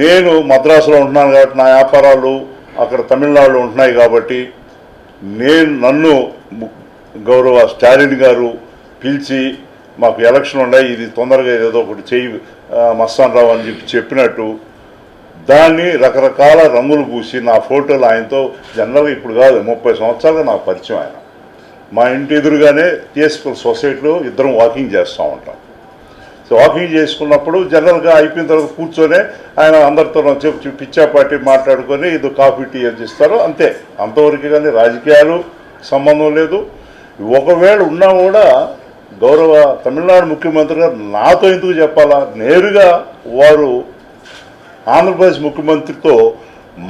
నేను మద్రాసులో ఉంటున్నాను కాబట్టి నా వ్యాపారాలు అక్కడ తమిళనాడులో ఉంటున్నాయి కాబట్టి నన్ను గౌరవ స్టాలిన్ గారు పిలిచి మాకు ఎలక్షన్ ఉన్నాయి, ఇది తొందరగా ఏదో ఒకటి చెయ్యి మస్తాన్ రావు అని చెప్పినట్టు దాన్ని రకరకాల రంగులు పూసి నా ఫోటోలు ఆయనతో జనరల్గా ఇప్పుడు కాదు 30 సంవత్సరాలుగా నాకు పరిచయం ఆయన. మా ఇంటి ఎదురుగానే టీఎస్పీ సొసైటీలో ఇద్దరం వాకింగ్ చేస్తూ ఉంటాం. సో వాకింగ్ చేసుకున్నప్పుడు జనరల్గా అయిపోయిన తర్వాత కూర్చొని ఆయన అందరితో పిచ్చాపాటి మాట్లాడుకొని ఇది కాఫీ టీ ఇస్తారు అంతే, అంతవరకు కానీ రాజకీయాలు సంబంధం లేదు. ఒకవేళ ఉన్నా కూడా గౌరవ తమిళనాడు ముఖ్యమంత్రి గారు నాతో ఎందుకు చెప్పాలా, నేరుగా వారు ఆంధ్రప్రదేశ్ ముఖ్యమంత్రితో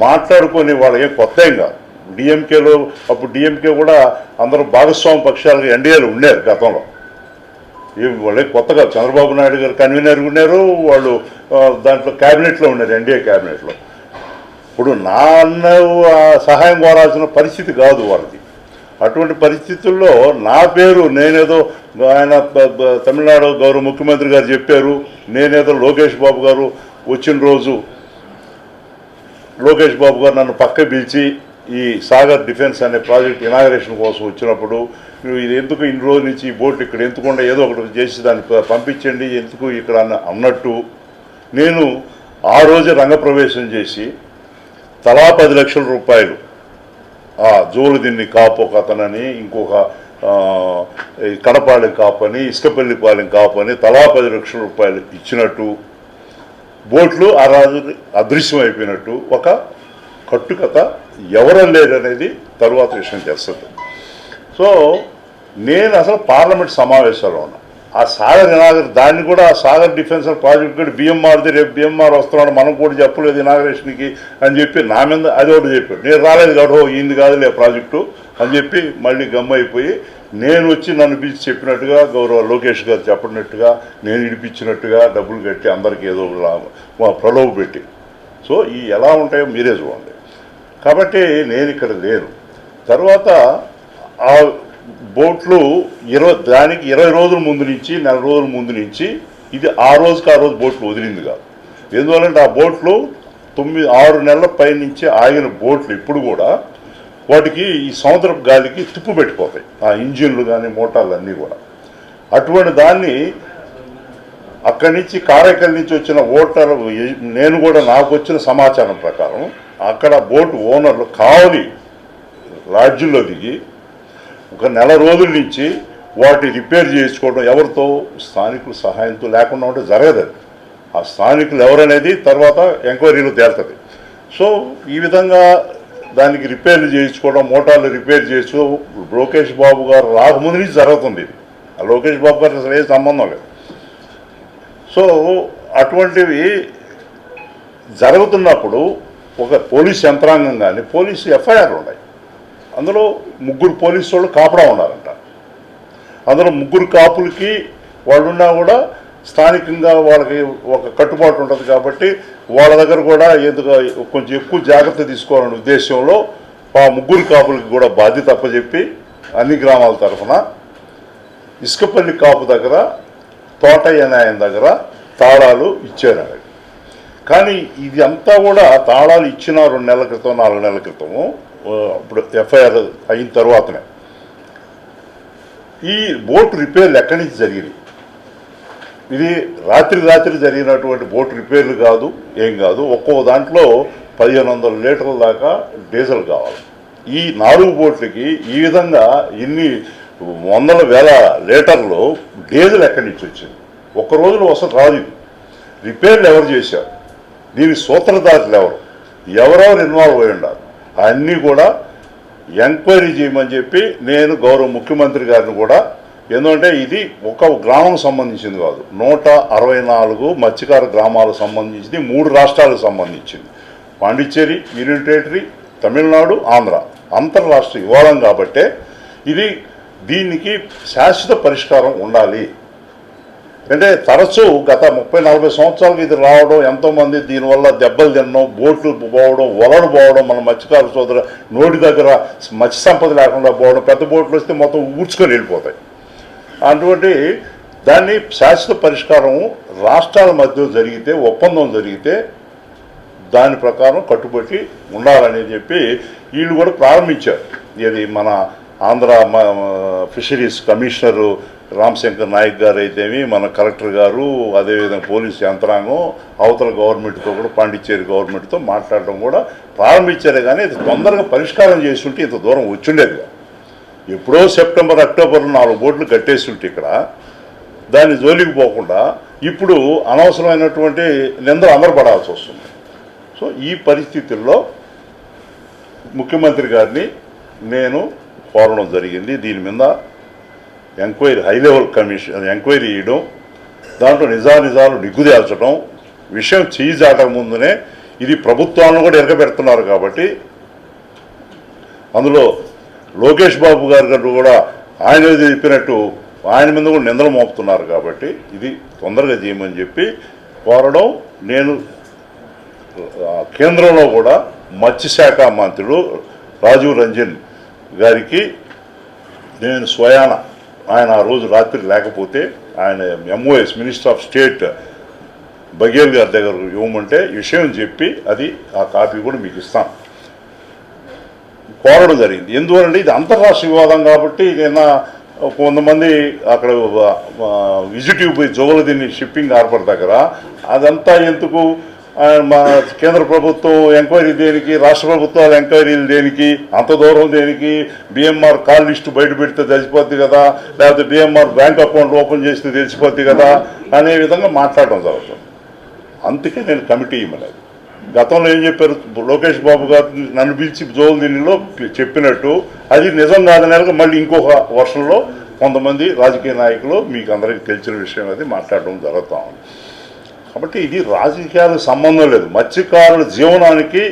మాట్లాడుకొని వాళ్ళకి కొత్త ఏం కాదు. డిఎంకేలో అప్పుడు డిఎంకే కూడా అందరూ భాగస్వామ్య పక్షాలుగా ఎన్డీఏలు ఉన్నారు గతంలో, వాళ్ళే కొత్తగా చంద్రబాబు నాయుడు గారు కన్వీనర్ ఉన్నారు, వాళ్ళు దాంట్లో క్యాబినెట్లో ఉన్నారు, ఎన్డీఏ క్యాబినెట్లో. ఇప్పుడు నా సహాయం కోరాల్సిన పరిస్థితి కాదు వాళ్ళది. అటువంటి పరిస్థితుల్లో నా పేరు నేనేదో ఆయన తమిళనాడు గౌరవ ముఖ్యమంత్రి గారు చెప్పారు, నేనేదో లోకేష్ బాబు గారు వచ్చిన రోజు లోకేష్ బాబు గారు నన్ను పక్క పిలిచి ఈ సాగర్ డిఫెన్స్ అనే ప్రాజెక్ట్ ఇనాగరేషన్ కోసం వచ్చినప్పుడు ఇది ఎందుకు ఇన్ని రోజుల నుంచి ఈ బోట్ ఇక్కడ ఎందుకుండా ఏదో ఒకటి చేసి దాన్ని పంపించండి ఎందుకు ఇక్కడ అన్నట్టు నేను ఆ రోజే రంగప్రవేశం చేసి తలా 10 లక్షల రూపాయలు జోలుదిన్ని కాపు ఒక అతనని, ఇంకొక కడపాలెం కాపు అని, ఇసుకపల్లిపాలెం కాపు అని తలా 10 లక్షల రూపాయలు ఇచ్చినట్టు, బోట్లు ఆ రాజు అదృశ్యం అయిపోయినట్టు ఒక కట్టుకథ ఎవరం లేదనేది తరువాత విషయం చేస్తుంది. సో నేను అసలు పార్లమెంట్ సమావేశాల్లో ఉన్నా, ఆ సాగర్ ఇనాగర్ దాన్ని కూడా ఆ సాగర్ డిఫెన్స్ ప్రాజెక్ట్ కూడా బిఎంఆర్ది, రేపు బిఎంఆర్ వస్తున్నాడు మనం కూడా చెప్పలేదు ఇనాగరేషన్కి అని చెప్పి నా మీద అది ఒకటి చెప్పాడు. నేను రాలేదు కాబట్టి ఈయన కాదులే ప్రాజెక్టు అని చెప్పి మళ్ళీ గమ్మ అయిపోయి నేను వచ్చి నన్ను పిలిచి చెప్పినట్టుగా గౌరవ లోకేష్ గారు చెప్పినట్టుగా నేను ఇడిపించినట్టుగా డబ్బులు కట్టి అందరికీ ఏదో ప్రలోభ పెట్టి. సో ఈ ఎలా ఉంటాయో మీరే చూడండి. కాబట్టి నేను ఇక్కడ లేను. తర్వాత ఆ బోట్లు దానికి 20 రోజుల ముందు నుంచి, నెల రోజుల ముందు నుంచి ఇది ఆ రోజుకి ఆ రోజు బోట్లు వదిలింది కాదు. ఎందువల్లంటే ఆ బోట్లు 6 నెలల పై నుంచి ఆగిన బోట్లు ఇప్పుడు కూడా వాటికి ఈ సముద్రపు గాలికి తుప్పు పెట్టిపోతాయి, ఆ ఇంజిన్లు కానీ మోటార్లు అన్నీ కూడా. అటువంటి దాన్ని అక్కడి నుంచి కారైకల్ నుంచి వచ్చిన ఓటర్, నేను కూడా నాకు వచ్చిన సమాచారం ప్రకారం అక్కడ బోటు ఓనర్లు కావలి లాడ్జిల్లో దిగి ఒక నెల రోజుల నుంచి వాటి రిపేర్ చేసుకోవడం ఎవరితో, స్థానికుల సహాయంతో లేకుండా ఉంటే జరగదు. ఆ స్థానికులు ఎవరనేది తర్వాత ఎంక్వైరీలో తేలుతుంది. సో ఈ విధంగా దానికి రిపేర్లు చేయించుకోవడం, మోటార్లు రిపేర్ చేసుకో లోకేష్ బాబు గారు రాకముందు నుంచి జరుగుతుంది. ఇది ఆ లోకేష్ బాబు గారికి అసలు ఏ సంబంధం లేదు. సో అటువంటివి జరుగుతున్నప్పుడు ఒక పోలీస్ యంత్రాంగం కానీ పోలీసు ఎఫ్ఐఆర్లు ఉన్నాయి, అందులో 3 పోలీసు వాళ్ళు కాపడా ఉన్నారంట. అందులో 3 కాపులకి వాళ్ళున్నా కూడా స్థానికంగా వాళ్ళకి ఒక కట్టుబాటు ఉంటుంది కాబట్టి వాళ్ళ దగ్గర కూడా ఎందుకు కొంచెం ఎక్కువ జాగ్రత్త తీసుకోవాలనే ఉద్దేశంలో ఆ 3 కాపులకి కూడా బాధ్యత అప్పచెప్పి అన్ని గ్రామాల తరఫున ఇసుకపల్లి కాపు దగ్గర, తోటయ్య నాయన దగ్గర తాళాలు ఇచ్చారు. కానీ ఇది అంతా కూడా తాళాలు ఇచ్చిన 2 నెలల క్రితం 4 నెలల క్రితము, ఇప్పుడు ఎఫ్ఐఆర్ అయిన తర్వాతనే ఈ బోట్ రిపేర్లు ఎక్కడి నుంచి జరిగింది. ఇది రాత్రి జరిగినటువంటి బోట్ రిపేర్లు కాదు, ఏం కాదు. ఒక్కో దాంట్లో 1500 లీటర్ల దాకా డీజిల్ కావాలి. ఈ 4 బోట్లకి ఈ విధంగా ఇన్ని వందల వేల లీటర్లు డీజిల్ ఎక్కడి నుంచి వచ్చింది? ఒక్క రోజులో అసలు రాదు. రిపేర్లు ఎవరు చేశారు, దీని సూత్రధారులు ఎవరెవరు ఇన్వాల్వ్ అయి ఉన్నారు, అన్నీ కూడా ఎంక్వైరీ చేయమని చెప్పి నేను గౌరవ ముఖ్యమంత్రి గారిని కూడా, ఎందుకంటే ఇది ఒక గ్రామం సంబంధించింది కాదు, 164 మత్స్యకార గ్రామాలకు సంబంధించింది, 3 రాష్ట్రాలకు సంబంధించింది, పాండిచ్చేరి, యూనియన్ టెరిటరీ, తమిళనాడు, ఆంధ్ర, అంతర్రాష్ట్ర వివాదం కాబట్టే దీనికి శాశ్వత పరిష్కారం ఉండాలి. అంటే తరచూ గత 30-40 సంవత్సరాలకు ఇది రావడం, ఎంతోమంది దీనివల్ల దెబ్బలు తినడం, బోట్లు పోవడం, వలలు పోవడం, మన మత్స్యకార సోదర నోటి దగ్గర మత్స్య సంపద లేకుండా పోవడం, పెద్ద బోట్లు వస్తే మొత్తం ఊడ్చుకొని వెళ్ళిపోతాయి. అటువంటి దాన్ని శాశ్వత పరిష్కారం రాష్ట్రాల మధ్య జరిగితే, ఒప్పందం జరిగితే దాని ప్రకారం కట్టుబట్టి ఉండాలని చెప్పి వీళ్ళు కూడా ప్రారంభించారు. ఇది మన ఆంధ్ర ఫిషరీస్ కమిషనరు రామశంకర్ నాయక్ గారు అయితేమి, మన కలెక్టర్ గారు, అదేవిధంగా పోలీసు యంత్రాంగం అవతల గవర్నమెంట్తో కూడా పాండిచ్చేరి గవర్నమెంట్తో మాట్లాడడం కూడా ప్రారంభించారే. కానీ ఇది తొందరగా పరిష్కారం చేసి ఉంటే ఇంత దూరం వచ్చిండేది. ఎప్పుడో సెప్టెంబర్ అక్టోబర్ 4 బోట్లు కట్టేసి ఉంటే ఇక్కడ దాన్ని జోలికి పోకుండా ఇప్పుడు అనవసరమైనటువంటి నిందలు అమరపడాల్సి వస్తుంది. సో ఈ పరిస్థితుల్లో ముఖ్యమంత్రి గారిని నేను కోరడం జరిగింది. దీని మీద enquiry, high level commission enquiry చేయడం, దాంట్లో నిజాలు నిగ్గుదేల్చడం, విషయం చేయి దాటక ముందునే ఇది ప్రభుత్వాలను కూడా ఎరగబెడుతున్నారు. కాబట్టి అందులో లోకేష్ బాబు గారు కూడా ఆయన చెప్పినట్టు ఆయన మీద కూడా నిందలు మోపుతున్నారు. కాబట్టి ఇది తొందరగా చేయమని చెప్పి కోరడం. నేను కేంద్రంలో కూడా మత్స్యశాఖ మంత్రులు రాజీవ్ రంజన్ గారికి నేను స్వయాన, ఆయన ఆ రోజు రాత్రి లేకపోతే ఆయన MOs minister of state Baghel గారి దగ్గర ఇవ్వమంటే విషయం చెప్పి అది ఆ కాపీ కూడా మీకు ఇస్తాను కోరడం జరిగింది. ఎందువలంటే ఇది అంతర్రాష్ట్రీయ వివాదం. కాబట్టి నిన్న కొంతమంది అక్కడ విజిటివ్ పోయి జోగులదిన్ని షిప్పింగ్ హార్బర్ దగ్గర అదంతా ఎందుకు, మా కేంద్ర ప్రభుత్వం ఎంక్వైరీ దేనికి, రాష్ట్ర ప్రభుత్వాలు ఎంక్వైరీలు దేనికి, అంత దూరం దేనికి, బిఎంఆర్ కాల్ లిస్టు బయట పెడితే తెలిసిపోద్ది కదా, లేకపోతే బిఎంఆర్ బ్యాంక్ అకౌంట్ ఓపెన్ చేస్తే తెలిసిపోద్ది కదా అనే విధంగా మాట్లాడడం జరుగుతుంది. అందుకే నేను కమిటీ ఇవ్వలేదు. గతంలో ఏం చెప్పారు, లోకేష్ బాబు గారు నన్ను పిలిచి జోగులదిన్నిలో చెప్పినట్టు అది నిజం కాదనేది మళ్ళీ ఇంకొక వర్షంలో కొంతమంది రాజకీయ నాయకులు మీకు అందరికీ తెలిసిన విషయం అది మాట్లాడడం జరుగుతూ ఉంది. కాబట్టి ఇది రాజకీయాలకు సంబంధం లేదు, మత్స్యకారుల జీవనానికి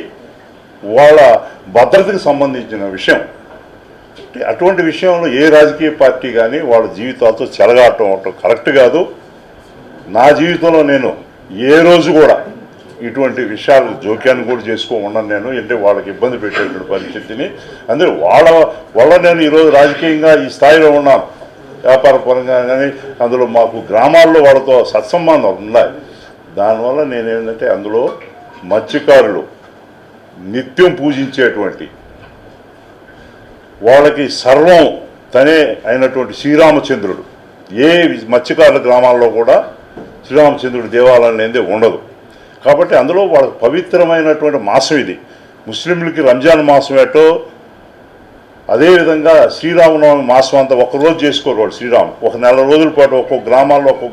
వాళ్ళ భద్రతకు సంబంధించిన విషయం. అటువంటి విషయంలో ఏ రాజకీయ పార్టీ కానీ వాళ్ళ జీవితాలతో చెలగాటం కరెక్ట్ కాదు. నా జీవితంలో నేను ఏ రోజు కూడా ఇటువంటి విషయాలు జోక్యాన్ని కూడా ఉండను నేను. అంటే వాళ్ళకి ఇబ్బంది పెట్టేటువంటి పరిస్థితిని, అందుకే వాళ్ళ వల్ల నేను ఈరోజు రాజకీయంగా ఈ స్థాయిలో ఉన్నాను. వ్యాపార పరంగా కానీ అందులో మాకు గ్రామాల్లో వాళ్ళతో సత్సంబంధం ఉన్నాయి. దానివల్ల నేనేంటంటే అందులో మత్స్యకారులు నిత్యం పూజించేటువంటి వాళ్ళకి సర్వం తనే అయినటువంటి శ్రీరామచంద్రుడు, ఏ మత్స్యకారుల గ్రామాల్లో కూడా శ్రీరామచంద్రుడి దేవాలయం లేనిదే ఉండదు. కాబట్టి అందులో వాళ్ళకి పవిత్రమైనటువంటి మాసం ఇది. ముస్లింలకి రంజాన్ మాసం ఏటో అదేవిధంగా శ్రీరామనవమి మాసం అంతా ఒక్కరోజు చేసుకోరు వాళ్ళు. శ్రీరాము ఒక నెల రోజుల పాటు ఒక్కొక్క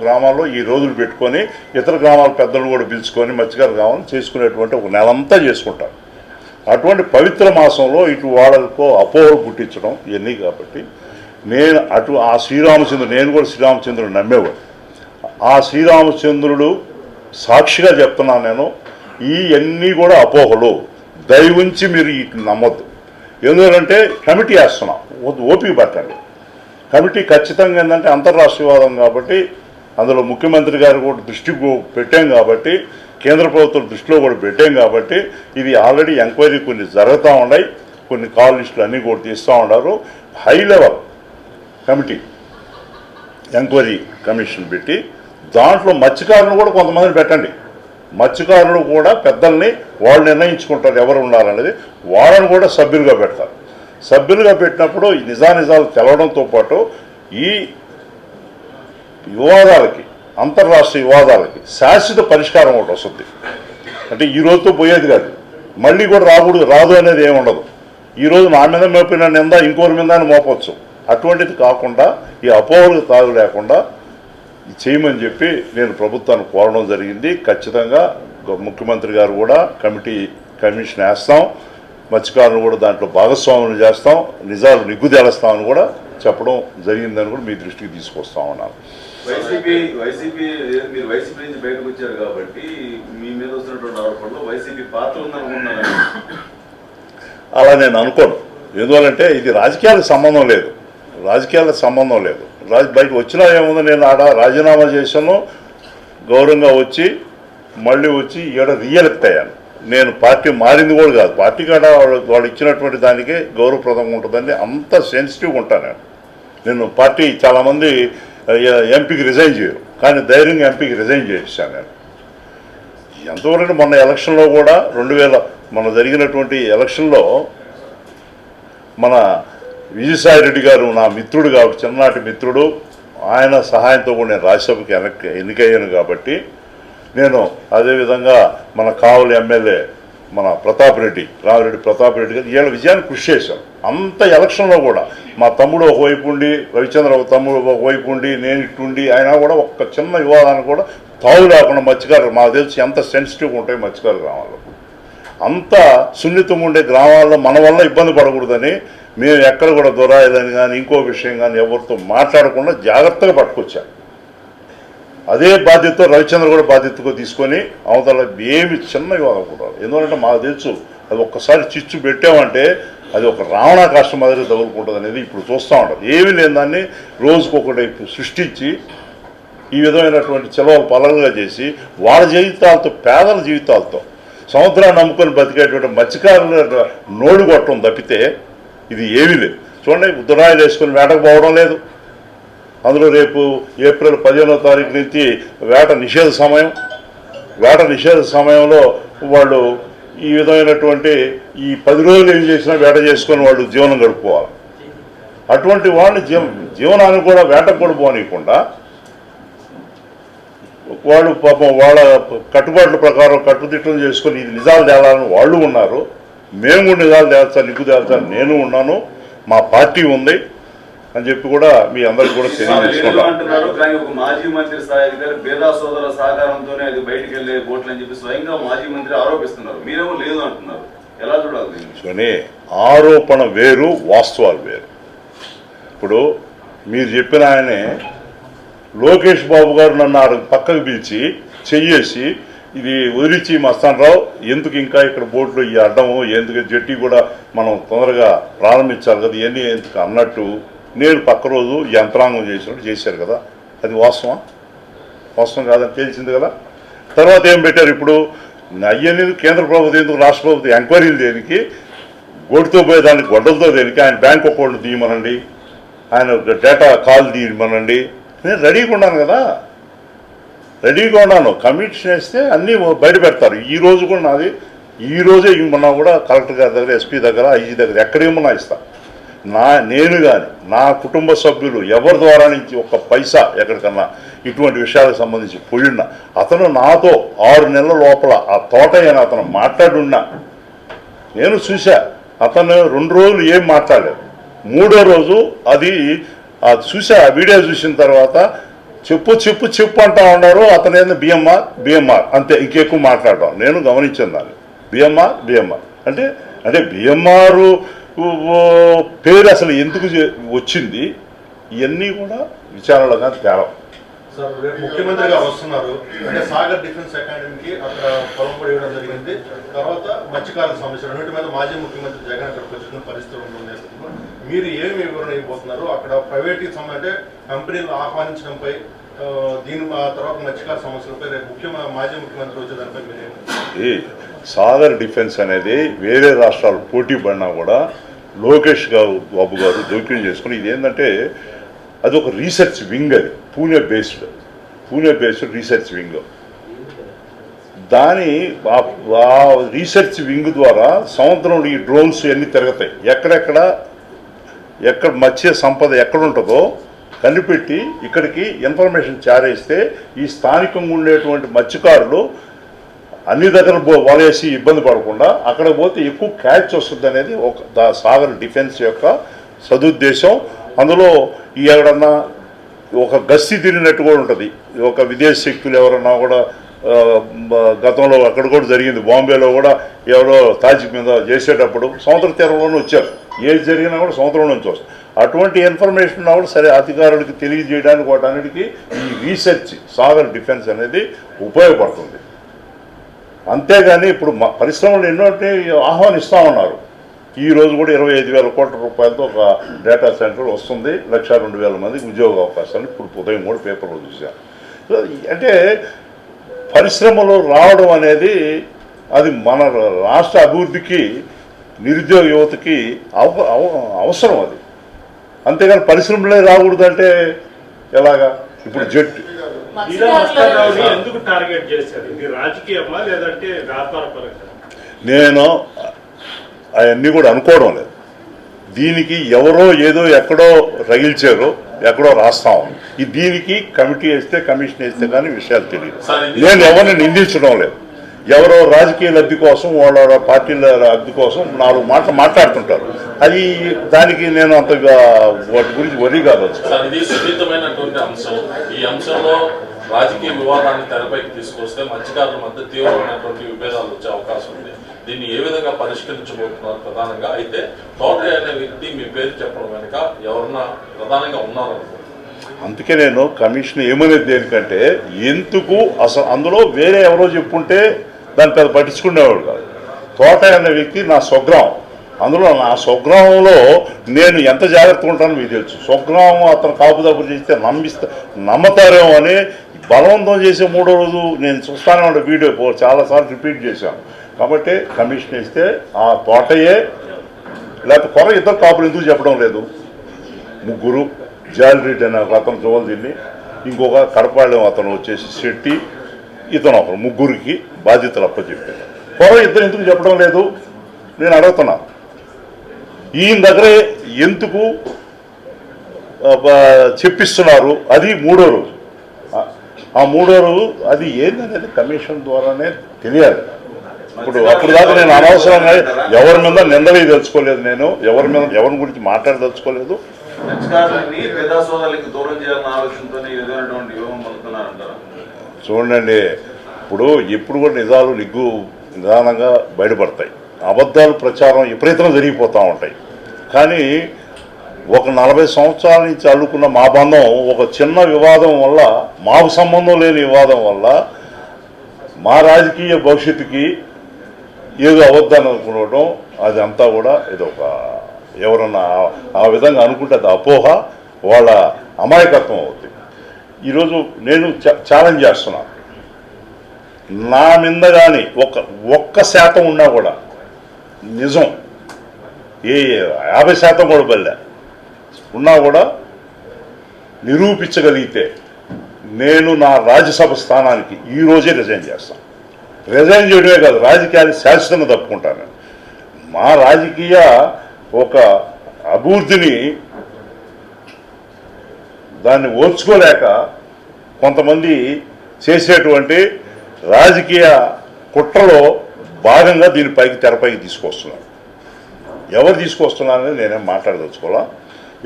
గ్రామాల్లో ఈ రోజులు పెట్టుకొని ఇతర గ్రామాల పెద్దలు కూడా పిలుచుకొని మత్స్యకారు గ్రామాలు చేసుకునేటువంటి ఒక నెలంతా చేసుకుంటారు. అటువంటి పవిత్ర మాసంలో ఇటు వాళ్ళకో అపోహలు పుట్టించడం ఇవన్నీ. కాబట్టి నేను ఆ శ్రీరామచంద్రుడు, నేను కూడా శ్రీరామచంద్రుడు నమ్మేవాడు. ఆ శ్రీరామచంద్రుడు సాక్షిగా చెప్తున్నాను నేను, ఇవన్నీ కూడా అపోహలు, దయవుంచి మీరు వీటిని నమ్మొద్దు. ఎందుకంటే కమిటీ వేస్తున్నాం, ఓపిక పట్టండి. కమిటీ ఖచ్చితంగా ఏంటంటే అంతర్రాష్ట్రీయ వివాదం కాబట్టి అందులో ముఖ్యమంత్రి గారు కూడా దృష్టికి పెట్టాం, కాబట్టి కేంద్ర ప్రభుత్వం దృష్టిలో కూడా పెట్టాం. కాబట్టి ఇది ఆల్రెడీ ఎంక్వైరీ కొన్ని జరుగుతూ ఉన్నాయి, కొన్ని కాల్ లిస్టులు అన్నీ కూడా తీస్తూ ఉన్నారు. High level committee enquiry commission పెట్టి దాంట్లో మత్స్యకారులు కూడా కొంతమందిని పెట్టండి. మత్స్యకారులు కూడా పెద్దల్ని వాళ్ళు నిర్ణయించుకుంటారు ఎవరు ఉండాలనేది, వాళ్ళని కూడా సభ్యులుగా పెడతారు. సభ్యులుగా పెట్టినప్పుడు నిజాలు తెలవడంతో పాటు ఈ వివాదాలకి, అంతర్రాష్ట్రీయ వివాదాలకి శాశ్వత పరిష్కారం ఒకటి వస్తుంది. అంటే ఈ రోజుతో పోయేది కాదు, మళ్ళీ కూడా రాదు అనేది ఏమి ఉండదు. ఈరోజు నా మీద మోపిన నింద ఇంకోరి మీద మోపవచ్చు. అటువంటిది కాకుండా ఈ అపోహలకు తాగు లేకుండా చేయమని చెప్పి నేను ప్రభుత్వాన్ని కోరడం జరిగింది. ఖచ్చితంగా ముఖ్యమంత్రి గారు కూడా కమిషన్ వేస్తాం, మత్స్యకారులను కూడా దాంట్లో భాగస్వాములు చేస్తాం, నిజాలు నిగ్గుదేలుస్తామని కూడా చెప్పడం జరిగిందని కూడా మీ దృష్టికి తీసుకొస్తా ఉన్నాను. వైసీపీ నుంచి బయటకు వచ్చారు కాబట్టి మీ మీద వస్తున్నటువంటి ఆరోపణలో వైసీపీ పాత్ర ఉందనుకున్నాను. అలా నేను అనుకోను. ఎందువల్లంటే ఇది రాజకీయాలకు సంబంధం లేదు. బయట వచ్చినా ఏముంది, నేను ఆడ రాజీనామా చేశాను, గౌరవంగా మళ్ళీ వచ్చి ఈడ రియలెక్ట్ అయ్యాను. నేను పార్టీ మారింది కూడా కాదు. పార్టీ కాడ వాళ్ళు ఇచ్చినటువంటి దానికే గౌరవప్రదంగా ఉంటుందని అంత సెన్సిటివ్గా ఉంటాను నేను. పార్టీ చాలామంది ఎంపీకి రిజైన్ చేయరు, కానీ ధైర్యంగా ఎంపీకి రిజైన్ చేశాను నేను. ఎంతవరకు మొన్న ఎలక్షన్లో కూడా మన జరిగినటువంటి ఎలక్షన్లో మన విజయసాయి రెడ్డి గారు నా మిత్రుడు కాబట్టి, చిన్ననాటి మిత్రుడు, ఆయన సహాయంతో కూడా నేను రాజ్యసభకి ఎన్నికయ్యాను కాబట్టి నేను అదేవిధంగా మన కావలి ఎమ్మెల్యే మన రామిరెడ్డి ప్రతాప్ రెడ్డి గారు వీళ్ళ విజయాన్ని కృషి చేశాం. అంత ఎలక్షన్లో కూడా మా తమ్ముడు ఒకవైపు ఉండి, రవిచంద్ర ఒక తమ్ముడు ఒకవైపు ఉండి, నేను ఇట్టుండి, ఆయన కూడా ఒక్క చిన్న వివాదాన్ని కూడా తావు లేకుండా మత్స్యకారులు, మాకు తెలిసి ఎంత సెన్సిటివ్గా ఉంటాయి మత్స్యకారు గ్రామాల్లో, అంత సున్నితంగా ఉండే గ్రామాల్లో మన వల్ల ఇబ్బంది పడకూడదని మేము ఎక్కడ కూడా దొరాయిలని కానీ ఇంకో విషయం కానీ ఎవరితో మాట్లాడకుండా జాగ్రత్తగా పట్టుకొచ్చాం. అదే బాధ్యతతో రవిచంద్ర కూడా బాధ్యతగా తీసుకొని అవతల ఏమి చిన్న వివాదం కూడా, ఎందుకంటే మాకు తెలుసు అది ఒక్కసారి చిచ్చు పెట్టామంటే అది ఒక రావణాకాష్ట మాదిరి తగులుకుంటుంది అనేది ఇప్పుడు చూస్తూ ఉంటాం. ఏమీ లేని దాన్ని రోజుకొకటి సృష్టించి ఈ విధమైనటువంటి చెలవలు పలలుగా చేసి వాళ్ళ జీవితాలతో, పేదల జీవితాలతో, సముద్రాన్ని నమ్ముకొని బతికేటువంటి మత్స్యకారుల నోడు కొట్టడం తప్పితే ఇది ఏమీ లేదు. చూడండి, ఉత్తరాయిలు వేసుకొని వేటకు పోవడం లేదు. అందులో రేపు ఏప్రిల్ 15వ తారీఖు నుంచి వేట నిషేధ సమయంలో వాళ్ళు ఈ విధమైనటువంటి ఈ 10 రోజులు ఏం చేసినా వేట చేసుకొని వాళ్ళు జీవనం గడుపుకోవాలి. అటువంటి వాళ్ళని జీవనాన్ని కూడా వేటకు కూడా పోనీయకుండా వాళ్ళు పాపం వాళ్ళ కట్టుబాట్ల ప్రకారం కట్టుదిట్టం చేసుకొని ఇది నిజాలు తేలాలని వాళ్ళు ఉన్నారు. మేము కూడా నిజాలు తేల్చాలి, నిగ్గు తేల్చాలి, నేను ఉన్నాను, మా పార్టీ ఉంది అని చెప్పి కూడా మీ అందరికి కూడా అంటున్నారు. కానీ ఒక మాజీ మంత్రి స్థాయి అధికారి బేదా సోదరుల సహకారంతోనే అది బయటికి వెళ్ళే బోట్లు అని చెప్పి స్వయంగా మాజీ మంత్రి ఆరోపిస్తున్నారు. మీరేమో లేదు అంటున్నారు. ఎలా చూడాలి? ఆరోపణ వేరు, వాస్తవాలు వేరు. ఇప్పుడు మీరు చెప్పిన ఆయనే లోకేష్ బాబు గారు నన్ను పక్కకు పిలిచి చెయ్యేసి ఇది వదిలిచి మస్తానరావు ఎందుకు ఇంకా ఇక్కడ బోట్లు ఈ అడ్డము, ఎందుకు జట్టి కూడా మనం తొందరగా ప్రారంభించాలి కదా, ఇవన్నీ ఎందుకు అన్నట్టు నేను పక్క రోజు యంత్రాంగం చేసినట్టు చేశారు కదా, అది వాస్తవం కాదని తెలిసింది కదా. తర్వాత ఏం పెట్టారు, ఇప్పుడు అయ్యని కేంద్ర ప్రభుత్వం ఎందుకు, రాష్ట్ర ప్రభుత్వం ఎంక్వైరీలు దేనికి, గొడ్డుతో పోయేదానికి గొడ్డలతో దేనికి, ఆయన బ్యాంక్ అకౌంట్ తీయమనండి, ఆయన డేటా కాల్ తీయమనండి, నేను రెడీగా ఉన్నాను కదా, రెడీగా ఉన్నాను. కమిషన్ వేస్తే అన్నీ బయట పెడతారు. ఈ రోజు కూడా నాది, ఈ రోజే ఇమ్మన్నా కూడా కలెక్టర్ గారి దగ్గర, ఎస్పీ దగ్గర, ఐజీ దగ్గర ఎక్కడ ఇమ్మన్నా ఇస్తా. నేను కానీ నా కుటుంబ సభ్యులు ఎవరి ద్వారా నుంచి ఒక్క పైసా ఎక్కడికన్నా ఇటువంటి విషయాలకు సంబంధించి పోయినా, అతను నాతో 6 నెలల లోపల ఆ తోట అయినా అతను మాట్లాడున్నా నేను చూసా. అతను 2 రోజులు ఏం మాట్లాడలేదు, 3వ రోజు అది చూసా. వీడియో చూసిన తర్వాత చెప్పు అంటా ఉన్నారు. అతను ఏంది బిఎంఆర్ అంతే, ఇంకెక్కువ మాట్లాడడం నేను గమనించాను దాన్ని. బిఎంఆర్ అంటే బిఎంఆర్ పేరు అసలు ఎందుకు వచ్చింది, ఇవన్నీ కూడా విచారణగా తేలం. సార్ రేపు ముఖ్యమంత్రిగా వస్తున్నారు అంటే సాగర్ డిఫెన్స్ అకాడమీకి అక్కడ పొలం కూడా ఇవ్వడం జరిగింది. తర్వాత మత్స్యకారుల సమస్య రెండింటి మీద మాజీ ముఖ్యమంత్రి జగన్ అక్కడికి వచ్చిన పరిస్థితులు నేపథ్యంలో మీరు ఏమి వివరణ ఇవ్వబోతున్నారు? అక్కడ ప్రైవేట్కి అంటే కంపెనీలు ఆహ్వానించడంపై, దీని తర్వాత మత్స్యకార సమస్యలపై రేపు మాజీ ముఖ్యమంత్రి వచ్చే దానిపై మీరేమి? సాగర్ డిఫెన్స్ అనేది వేరే రాష్ట్రాలు పోటీ పడినా కూడా లోకేష్ బాబు గారు జోక్యం చేసుకుని, ఇదేంటంటే అది ఒక రీసెర్చ్ వింగ్, అది పూణే బేస్డ్ రీసెర్చ్ వింగ్. దాని రీసెర్చ్ వింగ్ ద్వారా సముద్రంలో ఈ డ్రోన్స్ అన్నీ తిరుగుతాయి. ఎక్కడ మత్స్య సంపద ఎక్కడుంటుందో కనిపెట్టి ఇక్కడికి ఇన్ఫర్మేషన్ చేరేస్తే ఈ స్థానికంగా ఉండేటువంటి మత్స్యకారులు అన్ని దగ్గర వలేసి ఇబ్బంది పడకుండా అక్కడ పోతే ఎక్కువ క్యాచ్ వస్తుంది అనేది ఒక సాగర్ డిఫెన్స్ యొక్క సదుద్దేశం. అందులో ఎవరన్నా ఒక గస్తీ తిరిగినట్టు కూడా ఉంటుంది. ఒక విదేశీ శక్తులు ఎవరన్నా కూడా గతంలో అక్కడ కూడా జరిగింది, బాంబేలో కూడా ఎవరో తాజ్ మీద చేసేటప్పుడు సముద్ర తీరంలోనే వచ్చారు. ఏది జరిగినా కూడా సముద్రం నుంచి వస్తుంది. అటువంటి ఇన్ఫర్మేషన్ కూడా సరే అధికారులకు తెలియజేయడానికి వాటన్నిటికీ ఈ రీసెర్చ్ సాగర్ డిఫెన్స్ అనేది ఉపయోగపడుతుంది. అంతేగాని ఇప్పుడు పరిశ్రమలు ఎన్నో ఆహ్వానిస్తూ ఉన్నారు. ఈ రోజు కూడా 25,000 కోట్ల రూపాయలతో ఒక డేటా సెంటర్ వస్తుంది, 1,02,000 మందికి ఉద్యోగ అవకాశాలు ఇప్పుడు ఉదయం కూడా పేపర్లో చూశాను. అంటే పరిశ్రమలు రావడం అనేది అది మన రాష్ట్ర అభివృద్ధికి, నిరుద్యోగ యువతకి అవసరం అది. అంతేగాని పరిశ్రమలే రాకూడదంటే ఎలాగా? ఇప్పుడు మత్స్యకారులని ఎందుకు టార్గెట్ చేశారు? ఇది రాజకీయమా లేదంటే వ్యాపార పరంగా? నేను అవన్నీ కూడా అనుకోవడం లేదు. దీనికి ఎవరో ఏదో ఎక్కడో రగిల్చారో ఎక్కడో రాస్తాం. దీనికి కమిటీ వేస్తే కమిషన్ వేస్తే కానీ విషయాలు తెలియదు. నేను ఎవరిని నిందించడం లేదు. ఎవరో రాజకీయ లబ్ధి కోసం వాళ్ళ పార్టీల లబ్ధి కోసం 4 మాటలు మాట్లాడుతుంటారు. అది దానికి నేను అంతగా వాటి గురించి వరి కాదు. ఇది సున్నితమైనటువంటి అంశం. ఈ అంశంలో రాజకీయ వివాదాన్ని తెరపైకి తీసుకొస్తే మత్స్యకారుల మధ్య తీవ్రమైనటువంటి విభేదాలు వచ్చే అవకాశం ఉంది. దీన్ని ఏ విధంగా పరిష్కరించబోతున్నారు ప్రధానంగా? అయితే తోటయ్య అనే వ్యక్తి మీ పేరు చెప్పడం వెనుక ఎవరన్నా ప్రధానంగా ఉన్నారనుకో. అందుకే నేను కమిషన్ ఏమనేది దేనికంటే ఎందుకు అసలు అందులో వేరే ఎవరో చెప్పుంటే దాన్ని పెద్ద పట్టించుకునేవాడు కాదు. తోటయ్య అనే వ్యక్తి నా స్వగ్రామం. అందులో నా స్వగ్రామంలో నేను ఎంత జాగ్రత్తగా ఉంటానో మీకు తెలుసు. స్వగ్రామం అతను కాపుదాపులు చేస్తే నమ్మతారేమో అని బలవంతం చేసే 3వ రోజు నేను చూస్తానే ఉండే వీడియో చాలాసార్లు రిపీట్ చేశాను. కాబట్టి కమిషన్ ఇస్తే ఆ తోటయే లేకపోతే ఇద్దరు కాపులు ఎందుకు చెప్పడం లేదు? 3 జాలిరెడ్డి అనే ఒక అతను జోవల్దిన్ని, ఇంకొక కడపాళ్ళెం అతను వచ్చేసి శెట్టి, ఇతను ఒకరు 3కి బాధ్యతలు అప్పచెప్పారు. ఇద్దరు ఎందుకు చెప్పడం లేదు నేను అడుగుతున్నా. ఈయన దగ్గరే ఎందుకు చెప్పిస్తున్నారు? అది 3వ రోజు. ఆ 3వ రోజు అది ఏందనేది కమిషన్ ద్వారానే తెలియాలి. అప్పుడు దాకా నేను అనవసరంగా ఎవరి మీద నిందలే తెలుసుకోలేదు. నేను ఎవరి గురించి మాట్లాడదలుచుకోలేదు. చూడండి, ఇప్పుడు కూడా నిజాలు నిదానంగా బయటపడతాయి. అబద్ధాలు ప్రచారం విపరీతంగా జరిగిపోతూ ఉంటాయి. కానీ ఒక 40 సంవత్సరాల నుంచి అల్లుకున్న మా బంధం ఒక చిన్న వివాదం వల్ల, మాకు సంబంధం లేని వివాదం వల్ల మా రాజకీయ భవిష్యత్తుకి ఏదో అబద్ధాన్ని అనుకోవడం, అది అంతా కూడా ఇదొక ఎవరన్నా ఆ విధంగా అనుకుంటే అది అపోహ, వాళ్ళ అమాయకత్వం అవుతుంది. ఈరోజు నేను ఛాలెంజ్ చేస్తున్నాను. నా మీద కానీ ఒక్క శాతం ఉన్నా కూడా నిజం 50% కూడా బల్లే ఉన్నా కూడా నిరూపించగలిగితే నేను నా రాజ్యసభ స్థానానికి ఈరోజే రిజైన్ చేస్తాను. రిజైన్ చేయడమే కాదు, రాజకీయాలు శాశ్వతంగా తప్పుకుంటాను. మా రాజకీయ ఒక అభివృద్ధిని దాన్ని ఓర్చుకోలేక కొంతమంది చేసేటువంటి రాజకీయ కుట్రలో భాగంగా దీని తెరపైకి తీసుకొస్తున్నారు. ఎవరు తీసుకొస్తున్నారని నేనేం మాట్లాడదలుచుకోవాలా.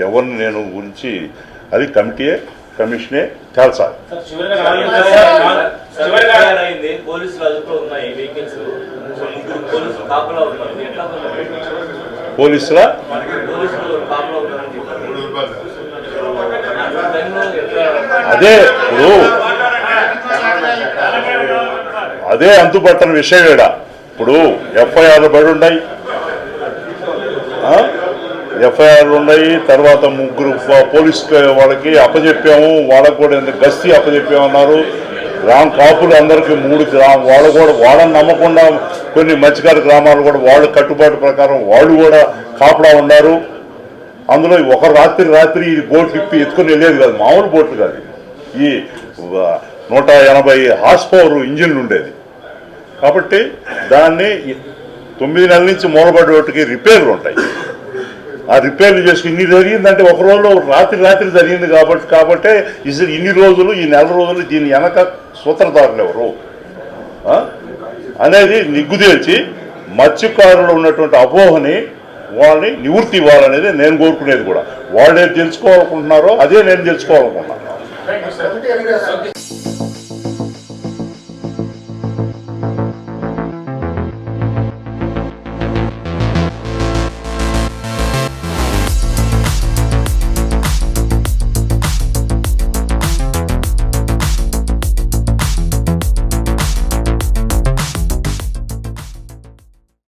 ఎవరిని నేను గురించి అది కమిషనే తేల్చాలి. పోలీసుల అదే అంతుపట్టని విషయం. ఇప్పుడు ఎఫ్ఐఆర్లు పడి ఉన్నాయి, ఎఫ్ఐఆర్లు ఉన్నాయి. తర్వాత 3 పోలీస్ వాళ్ళకి అప్పచెప్పాము. వాళ్ళకు కూడా గస్తీ అప్పచెప్పామన్నారు. కాపులు అందరికీ 3 వాళ్ళని నమ్మకుండా కొన్ని మత్స్యకార గ్రామాలు కూడా వాళ్ళ కట్టుబాటు ప్రకారం వాళ్ళు కూడా కాపులా ఉన్నారు. అందులో ఒక రాత్రి ఈ బోట్లు ఎత్తుకొని వెళ్ళేది కాదు, మామూలు బోట్లు కాదు. ఈ 180 హార్స్ పవర్ ఇంజిన్లు ఉండేది. కాబట్టి దాన్ని 9 నెలల నుంచి మూలబడేటికి రిపేర్లు ఉంటాయి. ఆ రిపేర్లు చేసుకుని ఇన్ని జరిగిందంటే ఒక రోజులో రాత్రి జరిగింది కాబట్టి ఇన్ని రోజులు, ఈ నెల రోజులు దీని వెనక సూత్రధారులు ఎవరు అనేది నిగ్గుదేల్చి మత్స్యకారులు ఉన్నటువంటి అపోహని వాళ్ళని నివృత్తి ఇవ్వాలనేది నేను కోరుకునేది కూడా. వాళ్ళు ఏది తెలుసుకోవాలనుకుంటున్నారో అదే నేను తెలుసుకోవాలనుకుంటున్నాను.